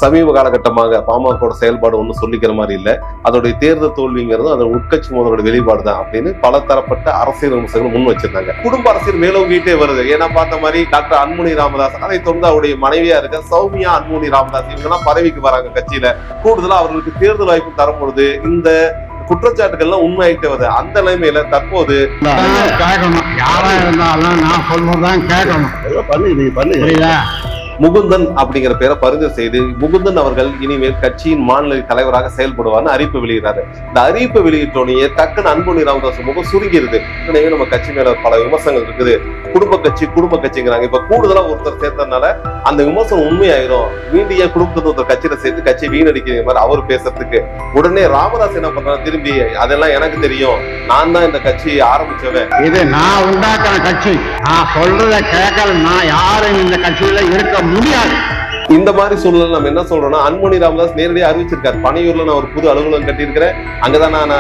சமீப காலகட்டமாக பாமக செயல்பாடு ஒன்றும் சொல்லிக்கிற மாதிரி இல்லை. அதோடைய தேர்தல் தோல்விங்கிறது அதோட உட்கட்சி மோதலோட வெளிப்பாடு தான் அப்படின்னு பல தரப்பட்ட அரசியல் விமர்சகர்கள் முன் வச்சிருந்தாங்க. குடும்ப அரசியல் மேலோங்கிட்டே வருது. ஏன்னா பார்த்த மாதிரி டாக்டர் அன்புமணி ராமதாஸ், அதை தொடர்ந்து அவருடைய மனைவியா இருக்க சௌமியா அன்புமணி ராமதாஸ், இவங்கெல்லாம் பதவிக்கு வராங்க கட்சியில. கூடுதலா அவர்களுக்கு தேர்தல் வாய்ப்பு தரும்பொழுது இந்த குற்றச்சாட்டுகள்லாம் உண்மையாயிட்டே வருது. அந்த நிலைமையில தற்போது யாரா இருந்தாலும் நான் சொல்றதான் கேட்கணும். முகுந்தன் அப்படிங்கிற பேரை பரிந்துரை செய்து முகுந்தன் அவர்கள் இனிமேல் கட்சியின் மாநில தலைவராக செயல்படுவார்னு அறிவிப்பு வெளியிடுறாரு. இந்த அறிவிப்பு வெளியிட்டோனே டக்குன்னு அன்புமணி ராமதாஸ் முகம் சுருங்கிருது. எனவே நம்ம கட்சி மேல பல விமர்சனங்கள் இருக்குது. குடும்ப கட்சிங்கிறாங்க. இப்ப கூடுதலா ஒருத்தர் சேர்த்ததுனால அந்த விமர்சனம் உண்மையாயிரும். மீண்டிய குடும்பத்தை ஒருத்தர் கட்சியில சேர்த்து கட்சியை வீணடிக்கிற மாதிரி அவர் பேசுறதுக்கு உடனே ராமதாஸ் என்ன பண்றாரு, திரும்பி அதெல்லாம் எனக்கு தெரியும், நான் தான் இந்த கட்சியை ஆரம்பிச்சவன், இது நான் உண்டாக்குற கட்சி, நான் சொல்றத கேட்கல, நான் யாரும் இந்த கட்சியில இருக்க முடியாது. இந்த மாதிரி சூழ்நிலை நம்ம என்ன சொல்றோம்னா, அன்புமணி ராமதாஸ் நேரடியாக அறிவிச்சிருக்காரு, பனையூர்ல நான் ஒரு புது அலுவலகம் கட்டியிருக்கிறேன், அங்கதான் நான்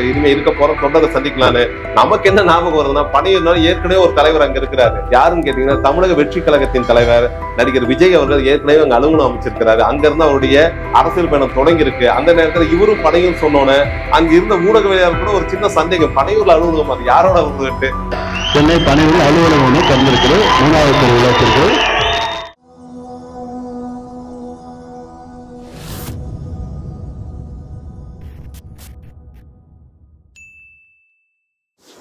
இனிமே இருக்க போறேன், தொண்டரை சந்திக்கலான்னு. நமக்கு என்ன ஞாபகம் வருதுன்னா, பனையூர்னால ஏற்கனவே ஒரு தலைவர் அங்க இருக்கிறாரு. யாருன்னு கேட்டீங்கன்னா, தமிழக வெற்றி கழகத்தின் தலைவர் நடிகர் விஜய் அவர்கள் ஏற்கனவே அங்க அலுவலகம் அமைச்சிருக்கிறாரு. அங்க இருந்து அவருடைய அரசியல் பயணம் தொடங்கி இருக்கு. அந்த நேரத்தில் இவரும் பனையூர் சொன்னோன்னு அங்க இருந்த ஊடகவியலாளர் கூட ஒரு சின்ன சந்தேகம், பனையூர்ல அலுவலகம் அது யாரோட அலுவலகம்? சென்னை பனையூர்ல அலுவலகம் ஒன்று திறந்திருக்கிறது, 3வது தெருவில் வச்சிருக்கு.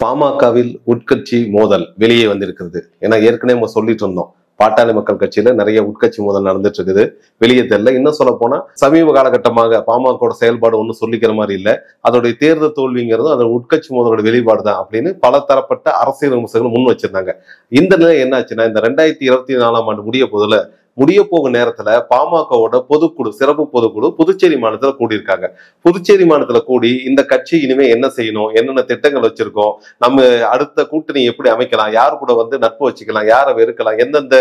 பாமகவில் உட்கட்சி மோதல் வெளியே வந்திருக்கிறது. ஏன்னா ஏற்கனவே நம்ம சொல்லிட்டு இருந்தோம், பாட்டாளி மக்கள் கட்சியில நிறைய உட்கட்சி மோதல் நடந்துட்டு இருக்குது, வெளியே தெரியல. இன்னும் சொல்ல போனா சமீப காலகட்டமாக பாமக செயல்பாடு ஒன்றும் சொல்லிக்கிற மாதிரி இல்லை. அதோடைய தேர்தல் தோல்விங்கிறது அதோட உட்கட்சி மோதலோட வெளிப்பாடு தான் அப்படின்னு பல தரப்பட்ட அரசியல் விமர்சகர்கள் முன் வச்சிருந்தாங்க. இந்த நிலை என்ன ஆச்சுன்னா, இந்த 2024ஆம் ஆண்டு முடிய போகும் நேரத்துல பாமகவோட பொதுக்குழு, சிறப்பு பொதுக்குழு புதுச்சேரி மாநிலத்துல கூடியிருக்காங்க. புதுச்சேரி மாநிலத்துல கூடி இந்த கட்சி இனிமே என்ன செய்யணும், என்னென்ன திட்டங்கள் வச்சிருக்கோம், நம்ம அடுத்த கூட்டணி எப்படி அமைக்கலாம், யாரு கூட நட்பு வச்சுக்கலாம், யாரை வெறுக்கலாம், எந்தெந்த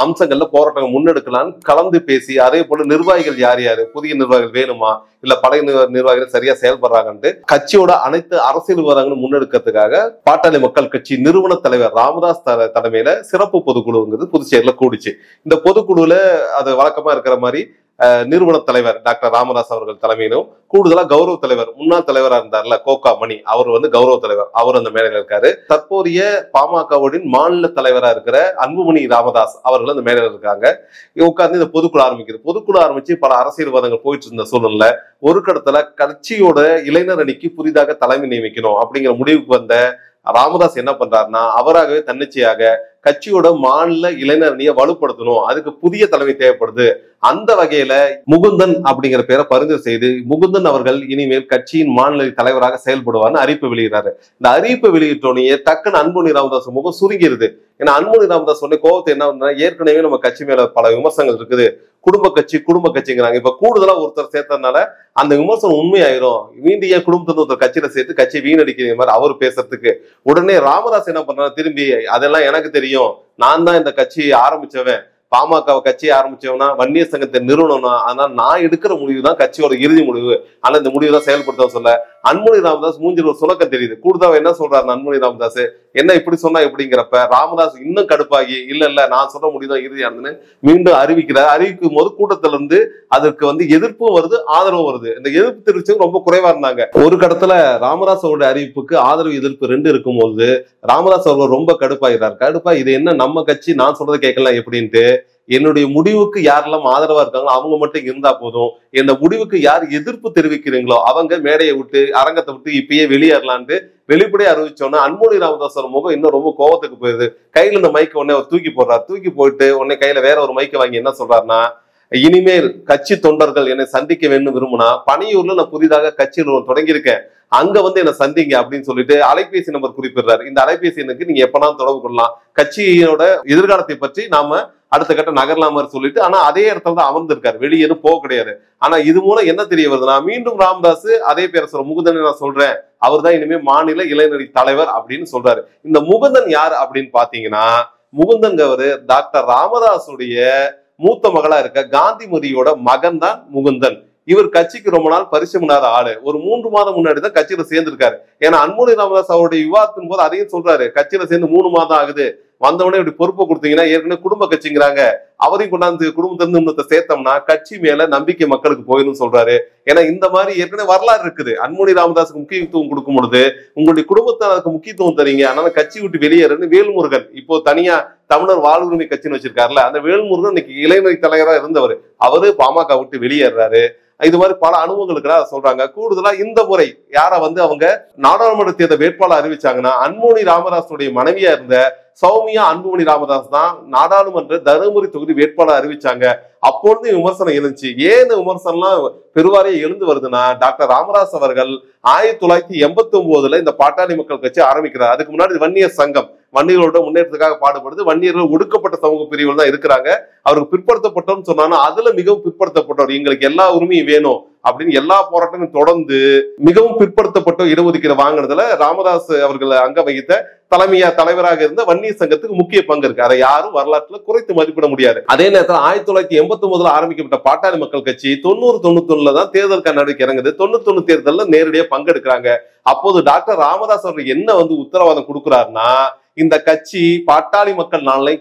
அம்சங்கள்ல போராட்டங்கள் முன்னெடுக்கலாம்னு கலந்து பேசி, அதே போல நிர்வாகிகள் யார் யாரு, புதிய நிர்வாகிகள் வேணுமா, இல்ல பழைய நிர்வாகிகள் சரியா செயல்படுறாங்கன்ட்டு கட்சியோட அனைத்து அரசியல் விவரங்களும் முன்னெடுக்கிறதுக்காக பாட்டாளி மக்கள் கட்சி நிறுவன தலைவர் ராமதாஸ் தலைமையில சிறப்பு பொதுக்குழுங்கிறது புதுச்சேரியில கூடிச்சு. இந்த பொதுக்குழுல அது வழக்கமா இருக்கிற மாதிரி நிறுவன தலைவர் டாக்டர் ராமதாஸ் அவர்கள் தலைமையிலும், கூடுதலா கௌரவ தலைவர், முன்னாள் தலைவரா இருந்தார்ல கோகா மணி, அவர் கௌரவ தலைவர், அவர் அந்த மேடையில இருக்காரு. தற்போதைய பாமகவின் மாநில தலைவரா இருக்கிற அன்புமணி ராமதாஸ் அவர்கள் அந்த மேடையில இருக்காங்க. உட்கார்ந்து இந்த பொதுக்குழு ஆரம்பிச்சு பல அரசியல் வாதங்கள் போயிட்டு இருந்த சூழ்நிலை ஒரு கடத்துல கட்சியோட இளைஞர் அணிக்கு புதிதாக தலைமை நியமிக்கணும் அப்படிங்கிற முடிவுக்கு வந்த ராமதாஸ் என்ன பண்றாருன்னா, அவராகவே தன்னிச்சையாக கட்சியோட மாநில இளைஞர் அணியை வலுப்படுத்தணும், அதுக்கு புதிய தலைமை தேவைப்படுது. அந்த வகையில முகுந்தன் அப்படிங்கிற பேரை பரிந்துரை செய்து முகுந்தன் அவர்கள் இனிமேல் கட்சியின் மாநில தலைவராக செயல்படுவார்னு அறிவிப்பு வெளியிடுறாரு. இந்த அறிவிப்பு வெளியிட்டோனே டக்குன்னு அன்புமணி ராமதாஸ் முகம் சுருங்கிருது. ஏன்னா அன்புமணி ராமதாஸ் சொன்ன கோபத்தை என்ன, ஏற்கனவே நம்ம கட்சி மேல பல விமர்சனங்கள் இருக்குது, குடும்ப கட்சிங்கிறாங்க. இப்ப கூடுதலா ஒருத்தர் சேர்த்ததுனால அந்த விமர்சனம் உண்மையாயிரும். மீண்டிய குடும்பத்தை ஒருத்தர் கட்சியில சேர்த்து கட்சியை வீணடிக்கிற மாதிரி அவர் பேசுறதுக்கு உடனே ராமதாஸ் என்ன பண்றாரு, திரும்பி அதெல்லாம் எனக்கு தெரியும், நான் தான் இந்த கட்சியை ஆரம்பிச்சவன், பாமக கட்சியை ஆரம்பிச்சவனா வன்னியர் சங்கத்தை நிறுவனம்னா, அதனால நான் எடுக்கிற முடிவு தான் கட்சியோட இறுதி முடிவு, ஆனா இந்த முடிவு தான் செயல்படுத்த சொல்ல அன்புமணி ராமதாஸ் மூஞ்சில் ஒரு சுணக்கம் தெரியுது. கூடுதலா என்ன சொல்றாரு அன்புமணி ராமதாஸ், என்ன இப்படி சொன்னா எப்படிங்கிறப்ப ராமதாஸ் இன்னும் கடுப்பாகி, இல்ல நான் சொல்ற முடிவுதான் இறுதியானதுன்னு மீண்டும் அறிவிக்கிறார். அறிவிக்கும் போது கூட்டத்துல இருந்து அதற்கு எதிர்ப்பும் வருது, ஆதரவும் வருது. இந்த எதிர்ப்பு தெரிவிச்சவங்க ரொம்ப குறைவா இருந்தாங்க. ஒரு கடத்துல ராமதாஸ் அவருடைய அறிவிப்புக்கு ஆதரவு எதிர்ப்பு 2 இருக்கும்போது ராமதாஸ் அவர்கள் ரொம்ப கடுப்பா இது என்ன நம்ம கட்சி, நான் சொல்றதை கேட்கலாம் எப்படின்ட்டு, என்னுடைய முடிவுக்கு யாரெல்லாம் ஆதரவா இருக்காங்களோ அவங்க மட்டும் இருந்தா போதும், இந்த முடிவுக்கு யார் எதிர்ப்பு தெரிவிக்கிறீங்களோ அவங்க மேடையை விட்டு அரங்கத்தை விட்டு இப்பயே வெளியேறலான்ட்டு வெளிப்படையா அறிவிச்சோன்னா அன்புமணி ராமதாஸ் முகம் இன்னும் ரொம்ப கோவத்துக்கு போயிருது. கையில இந்த மைக்க உடனே அவர் தூக்கி போடுறாரு. தூக்கி போயிட்டு உடனே கையில வேற ஒரு மைக்க வாங்கி என்ன சொல்றாருன்னா, இனிமேல் கட்சி தொண்டர்கள் என்னை சந்திக்க வேண்டும் விரும்புனா பனையூர்ல நான் புதிதாக கட்சியில் தொடங்கியிருக்கேன், அங்க என்ன சந்திங்க அப்படின்னு சொல்லிட்டு அலைபேசி நம்பர் குறிப்பிடுறாரு. இந்த அலைபேசி எண்ணுக்கு நீங்க எப்பனாலும் தொடர்பு கொள்ளலாம், கட்சியோட எதிர்காலத்தை பற்றி நாம அடுத்த கட்ட நகர்லாம சொல்லிட்டு, ஆனா அதே இடத்துல தான் அமர்ந்திருக்காரு, வெளியே போக கிடையாது. ஆனா இது மூலம் என்ன தெரிய வருதுன்னா, மீண்டும் ராமதாஸ் அதே பேரை சொல்ற முகுந்தன் நான் சொல்றேன், அவர் தான் இனிமே மாநில இளைஞர் தலைவர் அப்படின்னு சொல்றாரு. இந்த முகுந்தன் யார் அப்படின்னு பாத்தீங்கன்னா, முகுந்தன் அவரு டாக்டர் ராமதாஸுடைய மூத்த மகளா இருக்க காந்திமதியோட மகன் தான் முகுந்தன். இவர் கட்சிக்கு ரொம்ப நாள் பரிசமில்லாத ஆளு. ஒரு 3 மாதம் முன்னாடி தான் கட்சியில சேர்ந்திருக்காரு. ஏன்னா அன்புமணி ராமதாஸ் அவருடைய விவாதத்தின் போது அதையும் சொல்றாரு, கட்சியில சேர்ந்து 3 மாதம் ஆகுது, வந்தவொடனே இப்படி பொறுப்பை கொடுத்தீங்கன்னா ஏற்கனவே குடும்ப கட்சிங்கிறாங்க, அவரையும் கொண்டாந்து குடும்பத்திலிருந்து இன்னொருத்த சேர்த்தோம்னா கட்சி மேல நம்பிக்கை மக்களுக்கு போயிடும் சொல்றாரு. ஏன்னா இந்த மாதிரி ஏற்கனவே வரலாறு இருக்குது. அன்புமணி ராமதாஸுக்கு முக்கியத்துவம் கொடுக்கும் பொழுது உங்களுடைய குடும்பத்தினருக்கு முக்கியத்துவம் தரீங்க, அதனால கட்சி விட்டு வெளியேறன்னு வேல்முருகன் இப்போ தனியா தமிழர் வாழ்வுரிமை கட்சின்னு வச்சிருக்காருல, அந்த வேல்முருகன் இன்னைக்கு இளைஞர் தலைவரா இருந்தவர், அவரு பாமக விட்டு வெளியேறாரு. இது மாதிரி பல அனுபவங்களுக்கு சொல்றாங்க. கூடுதலா இந்த முறை யார அவங்க நாடாளுமன்ற தேர்தல் வேட்பாளர் அறிவிச்சாங்கன்னா அன்புமணி ராமதாஸுடைய மனைவியா இருந்த சௌமியா அன்புமணி ராமதாஸ் தான் நாடாளுமன்ற தருமபுரி தொகுதி வேட்பாளர் அறிவிச்சாங்க. அப்பொழுது விமர்சனம் எழுந்துச்சு. ஏன் விமர்சனம்லாம் பெருவாரியா எழுந்து வருதுன்னா, டாக்டர் ராமதாஸ் அவர்கள் 1989 இந்த பாட்டாளி மக்கள் கட்சி ஆரம்பிக்கிறார். அதுக்கு முன்னாடி வன்னியர் சங்கம், வன்னியர்களோட முன்னேற்றத்துக்காக பாடுபடுது. வன்னியர்கள் ஒடுக்கப்பட்ட சமூக பிரிவுகள் தான் இருக்கிறாங்க. அவருக்கு பிற்படுத்தப்பட்டோம்னு சொன்னாலும் அதுல மிகவும் பிற்படுத்தப்பட்டவர், எங்களுக்கு எல்லா உரிமையும் வேணும் அப்படின்னு எல்லா போராட்டமும் தொடர்ந்து மிகவும் பிற்படுத்தப்பட்ட இடஒதுக்கீடு வாங்கினதுல ராமதாஸ் அவர்கள் அங்க வகித்த தலைவராக இருந்த வன்னியர் சங்கத்துக்கு முக்கிய பங்கு இருக்கு. அதை யாரும் வரலாற்றுல குறைத்து மதிப்பிட முடியாது. அதே நேரத்தில் 1989 ஆரம்பிக்கப்பட்ட பாட்டாளி மக்கள் கட்சி 90-91 தான் தேர்தல் நடவடிக்கை இறங்குது. 91 தேர்தலில் நேரடியா பங்கெடுக்கிறாங்க. அப்போது டாக்டர் ராமதாஸ் அவர்கள் என்ன உத்தரவாதம் கொடுக்கிறாருன்னா, இந்த கட்சி பாட்டாளி மக்கள் நலனை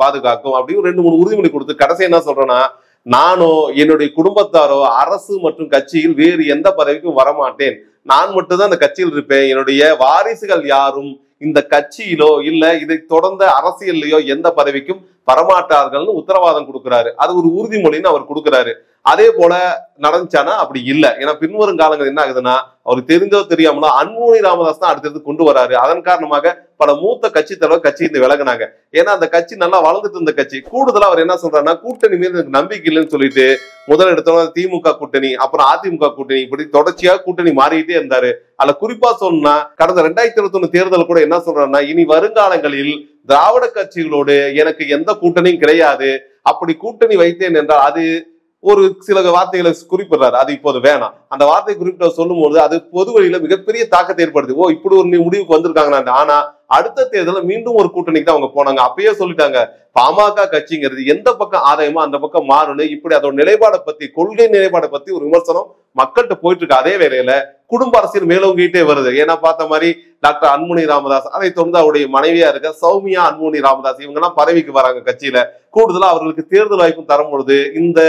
பாதுகாக்கும் அப்படின்னு 2-3 உறுதிமொழி கொடுத்து கடைசி என்ன சொல்றேன்னா, நானோ என்னுடைய குடும்பத்தாரோ அரசு மற்றும் கட்சியில் வேறு எந்த பதவிக்கும் வரமாட்டேன், நான் மட்டும்தான் அந்த கட்சியில் இருப்பேன், என்னுடைய வாரிசுகள் யாரும் இந்த கட்சியிலோ இல்ல இதை தொடர்ந்த அரசியல்லையோ எந்த பதவிக்கும் வரமாட்டார்கள்னு உத்தரவாதம் கொடுக்கிறாரு. அது ஒரு உறுதிமொழின்னு அவர் கொடுக்கிறாரு. அதே போல நடந்துச்சானா அப்படி இல்லை. ஏன்னா பின்வரும் காலங்கள் என்ன ஆகுதுன்னா, அவருக்கு தெரிந்தோ தெரியாமலோ அன்புமணி ராமதாஸ் தான் அடுத்தது கொண்டு வராரு. அதன் காரணமாக பல மூத்த கட்சி தலைவர் கட்சியிலிருந்து விலகினாங்க. ஏன்னா அந்த கட்சி நல்லா வளர்ந்துட்டு இருந்த கட்சி. கூடுதலா அவர் என்ன சொல்றாருன்னா, கூட்டணி மீது எனக்கு நம்பிக்கை இல்லைன்னு சொல்லிட்டு முதல் எடுத்தோம் திமுக கூட்டணி, அப்புறம் அதிமுக கூட்டணி, இப்படி தொடர்ச்சியா கூட்டணி மாறிக்கிட்டே இருந்தாரு. அதுல குறிப்பா சொன்னா கடந்த 2021 தேர்தல் கூட என்ன சொல்றாருன்னா, இனி வருங்காலங்களில் திராவிட கட்சிகளோடு எனக்கு எந்த கூட்டணியும் கிடையாது, அப்படி கூட்டணி வைத்தேன் என்றால் அது ஒரு சில வார்த்தைகளை குறிப்பிடுறாரு, அது இப்போது வேணாம். அந்த வார்த்தை குறிப்பிட்ட சொல்லும் போது அது பொது வழியில மிகப்பெரிய தாக்கத்தை ஏற்படுது. ஓ இப்படி ஒரு முடிவுக்கு வந்திருக்காங்க. ஆனா அடுத்த தேர்தலில் மீண்டும் ஒரு கூட்டணிக்கு தான் அவங்க போனாங்க. அப்பயே சொல்லிட்டாங்க, பாமக கட்சிங்கிறது எந்த பக்கம் ஆதாயமோ அந்த பக்கம் மாறணும். இப்படி அதோட நிலைப்பாடை பத்தி, கொள்கை நிலைப்பாடை பத்தி ஒரு விமர்சனம் மக்கள்கிட்ட போயிட்டு இருக்கு. அதே வேளையில குடும்ப அரசியல் மேலோங்கிட்டே வருது. ஏன்னா பார்த்த மாதிரி டாக்டர் அன்புமணி ராமதாஸ், அதை தொடர்ந்து அவருடைய மனைவியா இருக்க சௌமியா அன்புமணி ராமதாஸ், இவங்க எல்லாம் பதவிக்கு வராங்க கட்சியில. கூடுதலா அவர்களுக்கு தேர்தல் வாய்ப்பு தரும் பொழுது இந்த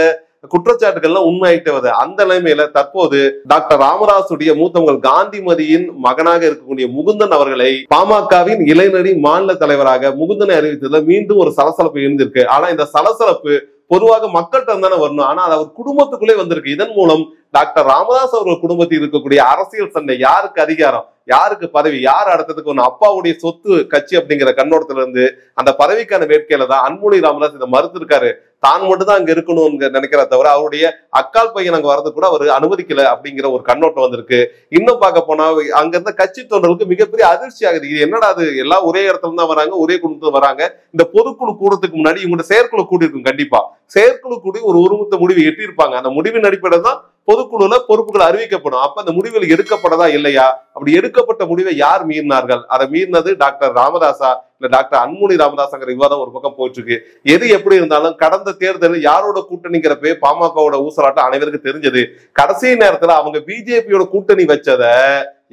குற்றச்சாட்டுகள்லாம் உண்மையாயிட்டே வருது. அந்த நிலைமையில தற்போது டாக்டர் ராமதாசுடைய மூத்தவங்கள் காந்திமதியின் மகனாக இருக்கக்கூடிய முகுந்தன் அவர்களை பாமகவின் இளைஞரி மாநில தலைவராக முகுந்தனை அறிவித்ததுல மீண்டும் ஒரு சலசலப்பு இருந்திருக்கு. ஆனா இந்த சலசலப்பு பொதுவாக மக்கள்கிட்ட தானே வரணும். ஆனா அது அவர் குடும்பத்துக்குள்ளே வந்திருக்கு. இதன் மூலம் டாக்டர் ராமதாஸ் அவர்கள் குடும்பத்தில் இருக்கக்கூடிய அரசியல் சண்டை, யாருக்கு அதிகாரம், யாருக்கு பதவி, யார் அடுத்ததுக்கு ஒண்ணு, அப்பாவுடைய சொத்து கட்சி அப்படிங்கிற கண்ணோட்டத்துல இருந்து அந்த பதவிக்கான வேட்கையில தான் அன்புமணி ராமதாஸ் இதை மறுத்திருக்காரு. தான் மட்டும் தான் அங்க இருக்கணும்னு நினைக்கிற தவிர அவருடைய அக்கால் பையன் அங்க வரது கூட அவர் அனுமதிக்கல அப்படிங்கிற ஒரு கண்ணோட்டம் வந்திருக்கு. இன்னும் பார்க்க போனா அங்க இருந்த கட்சி தொண்டர்களுக்கு மிகப்பெரிய அதிர்ச்சி ஆகுது. இது என்னடா, அது எல்லாம் ஒரே இடத்துல தான் வராங்க, ஒரே குடும்பத்துல வராங்க. இந்த பொதுக்குழு கூடத்துக்கு முன்னாடி இவங்க செயற்குழு கூடி இருக்கும். கண்டிப்பா செயற்குழு கூடி ஒரு ஒருமித்த முடிவு எட்டியிருப்பாங்க. அந்த முடிவின் அடிப்படையில் தான் பொதுக்குழுல பொறுப்புகள் அறிவிக்கப்படும். அப்ப அந்த முடிவுகள் எடுக்கப்படதா இல்லையா, அப்படி எடுக்கப்பட்ட முடிவை யார் மீறினார்கள், அதை மீறினது டாக்டர் ராமதாஸா இல்ல டாக்டர் அன்புமணி ராமதாஸ்ங்கிற விவாதம் ஒரு பக்கம் போயிட்டு இருக்கு. எது எப்படி இருந்தாலும் கடந்த தேர்தலில் யாரோட கூட்டணிங்கிறப்ப பாமகவோட ஊசலாட்டம் அனைவருக்கும் தெரிஞ்சது. கடைசி நேரத்துல அவங்க பிஜேபியோட கூட்டணி வச்சத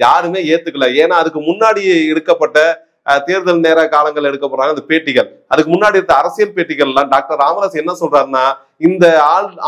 யாருமே ஏத்துக்கல. ஏன்னா அதுக்கு முன்னாடி எடுக்கப்பட்ட தேர்தல் நேர காலங்கள் எடுக்க போறாங்க அந்த பேட்டிகள், அதுக்கு முன்னாடி இருந்த அரசியல் பேட்டிகள் எல்லாம் டாக்டர் ராமதாஸ் என்ன சொல்றாருன்னா, இந்த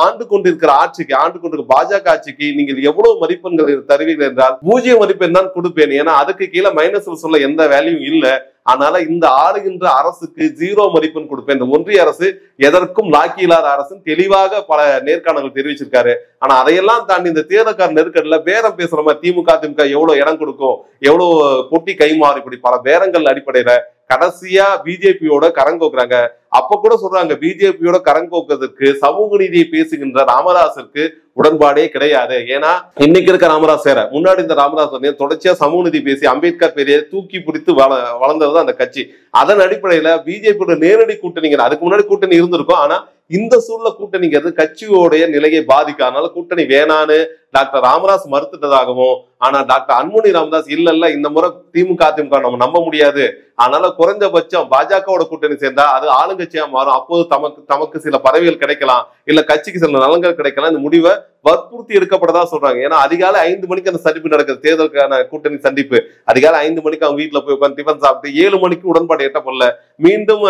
ஆண்டு கொண்டிருக்கிற ஆட்சிக்கு, ஆண்டு கொண்டிருக்கிற பாஜக ஆட்சிக்கு நீங்கள் எவ்வளவு மதிப்பெண்கள் தருவீர்கள் என்றால் 0 மதிப்பெண் தான் கொடுப்பேன். ஏன்னா அதுக்கு கீழே மைனஸ்ல சொல்ல எந்த வேல்யூவும் இல்லை. அதனால இந்த ஆளுகின்ற அரசுக்கு 0 மதிப்பெண் கொடுப்பேன். இந்த ஒன்றிய அரசு எதற்கும் லாக்கி இல்லாத அரசு தெளிவாக பல நேர்காணல்கள் தெரிவிச்சிருக்காரு. ஆனா அதையெல்லாம் தாண்டி இந்த தேர்தல்கார நெருக்கடில பேரம் பேசுற மாதிரி திமுக எவ்வளவு இடம் கொடுக்கும், எவ்வளவு பொட்டி கைமாறு, இப்படி பல பேரங்கள் அடிப்படையில கடைசியா பிஜேபியோட கரங்கோக்குறாங்க. அப்ப கூட சொல்றாங்க, பிஜேபியோட கரங்கோக்குறதுக்கு சமூக நீதியை பேசுகின்ற ராமதாஸிற்கு உடன்பாடே கிடையாது. ஏன்னா இன்னைக்கு இருக்க ராமதாஸ் வேற, முன்னாடி இந்த ராமதாஸ் தொடர்ச்சியா சமூக நீதி பேசி அம்பேத்கர் பெரிய தூக்கி பிடித்து வளர்ந்ததுதான் அந்த கட்சி. அதன் அடிப்படையில பிஜேபியோட நேரடி கூட்டணிங்க, அதுக்கு முன்னாடி கூட்டணி இருந்திருக்கும். ஆனா இந்த சூழ்நிலை கூட்டணிங்கிறது கட்சியோடைய நிலையை பாதிக்க, அதனால கூட்டணி வேணான்னு டாக்டர் ராமதாஸ் மறுத்துட்டதாகவும், ஆனா டாக்டர் அன்புமணி ராமதாஸ் இல்ல இந்த முறை திமுக நம்ம நம்ப முடியாது, அதனால குறைஞ்சபட்சம் பாஜகவோட கூட்டணி சேர்ந்தா அது ஆளுங்கட்சியா மாறும், அப்போது தமக்கு சில பதவிகள் கிடைக்கலாம், இல்ல கட்சிக்கு சில நலன்கள் கிடைக்கலாம், இந்த முடிவை வற்புறுத்தி எடுக்கப்பட்டதா சொல்றாங்க. ஏன்னா அதிகாலை 5 மணிக்கு அந்த சந்திப்பு நடக்குது, தேர்தலுக்கான கூட்டணி சந்திப்பு. அதிகாலை 5 மணிக்கு அவங்க வீட்டுல போய் உட்காந்து டிஃபன் சாப்பிட்டு 7 மணிக்கு உடன்பாடு எட்டப்படல. மீண்டும்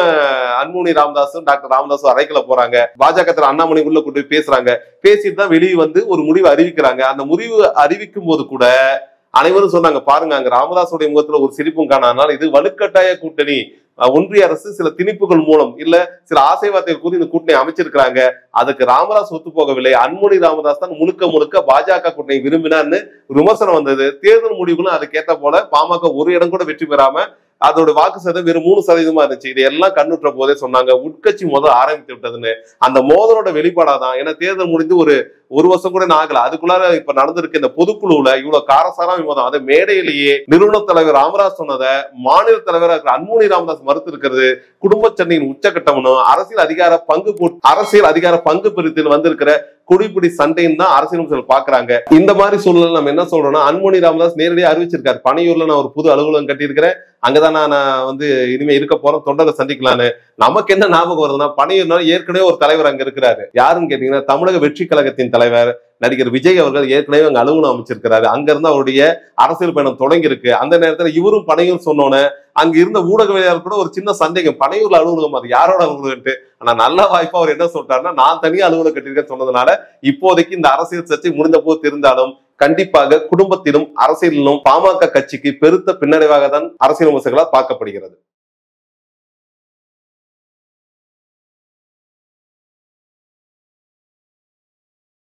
அன்புமணி ராமதாஸும் டாக்டர் ராமதாஸும் அறைக்குள்ள போறாங்க. பாஜக அண்ணாமலை உள்ள கூட்டு போய் பேசுறாங்க. பேசிட்டு தான் வெளியே வந்து ஒரு முடிவு அறிவிக்கிறாங்க. அந்த முடிவு அறிவிக்கும் போது கூட அனைவரும் சொன்னாங்க, பாருங்க அங்க ராமதாஸுடைய முகத்துல ஒரு சிரிப்பும் காணாதனால இது வலுக்கட்டாய கூட்டணி, ஒன்றிய அரசு சில திணிப்புகள் மூலம் இல்ல சில ஆசை வார்த்தைகள் கூறி இந்த கூட்டணி அமைச்சிருக்கிறாங்க. அதுக்கு ராமதாஸ் ஒத்து போகவில்லை. அன்புமணி ராமதாஸ் தான் முழுக்க பாஜக கூட்டணி விரும்பினார்னு விமர்சனம் வந்தது. தேர்தல் முடிவுகளும் அதுக்கேற்ற போல பாமக ஒரு இடம் கூட வெற்றி பெறாம அதோட வாக்கு சதவீதம் வெறும் 3% இருந்துச்சு. இதையெல்லாம் கண்ணுற்ற போதே சொன்னாங்க உட்கட்சி மோதல் ஆரம்பித்து விட்டதுன்னு. அந்த மோதலோட வெளிப்பாடாதான். ஏன்னா தேர்தல் முடிந்து ஒரு வருஷம் கூட ஆகல, அதுக்குள்ளார இப்ப நடந்திருக்கு இந்த பொதுக்குழுல இவ்வளவு காரசாரம் விவாதம். அதை மேடையிலேயே நிறுவன தலைவர் ராமதாஸ் சொன்னதை மாநில தலைவராக இருக்கிற அன்புமணி ராமதாஸ் மறுத்து இருக்கிறது குடும்ப சண்டையின் உச்சகட்டம்னு அரசியல் அதிகார பங்கு பிரித்தில் வந்திருக்கிற குடிப்பிடி சண்டைன்னு தான் அரசியல் விமர்சகர்கள் பாக்குறாங்க. இந்த மாதிரி சூழல் நம்ம என்ன சொல்றோம்னா, அன்புமணி ராமதாஸ் நேரடியாக அறிவிச்சிருக்காரு, பனையூர்ல நான் ஒரு புது அலுவலகம் கட்டியிருக்கிறேன், அங்கதான் நான் இனிமே இருக்க போறோம், தொண்டரை சந்திக்கலான்னு. நமக்கு என்ன ஞாபகம் வருதுன்னா, பனையூர்னா ஏற்கனவே ஒரு தலைவர் அங்க இருக்கிறாரு. யாருன்னு கேட்டீங்கன்னா, தமிழக வெற்றி கழகத்தின் தலைவர் நடிகர் விஜய் அவர்கள் ஏற்கனவே அங்க அலுவலகம் அமைச்சிருக்கிறாரு. அங்க இருந்து அவருடைய அரசியல் பயணம் தொடங்கி இருக்கு. அந்த நேரத்துல இவரும் பனையூர் சொன்னோன்னு அங்க இருந்த ஊடகவியலாளர் கூட ஒரு சின்ன சந்தேகம், பனையூர்ல அலுவலகம் அது யாரோட அலுவலகம். ஆனா நல்ல வாய்ப்பா அவர் என்ன சொல்றாருன்னா, நான் தனியா அலுவலகம் கட்டியிருக்கேன்னு சொன்னதுனால இப்போதைக்கு இந்த அரசியல் சர்ச்சை முடிந்த போது தெரிந்தாலும் கண்டிப்பாக குடும்பத்திலும் அரசியலிலும் பாமக கட்சிக்கு பெருத்த பின்னடைவாக தான் அரசியல் விமர்சகர்களால் பார்க்கப்படுகிறது.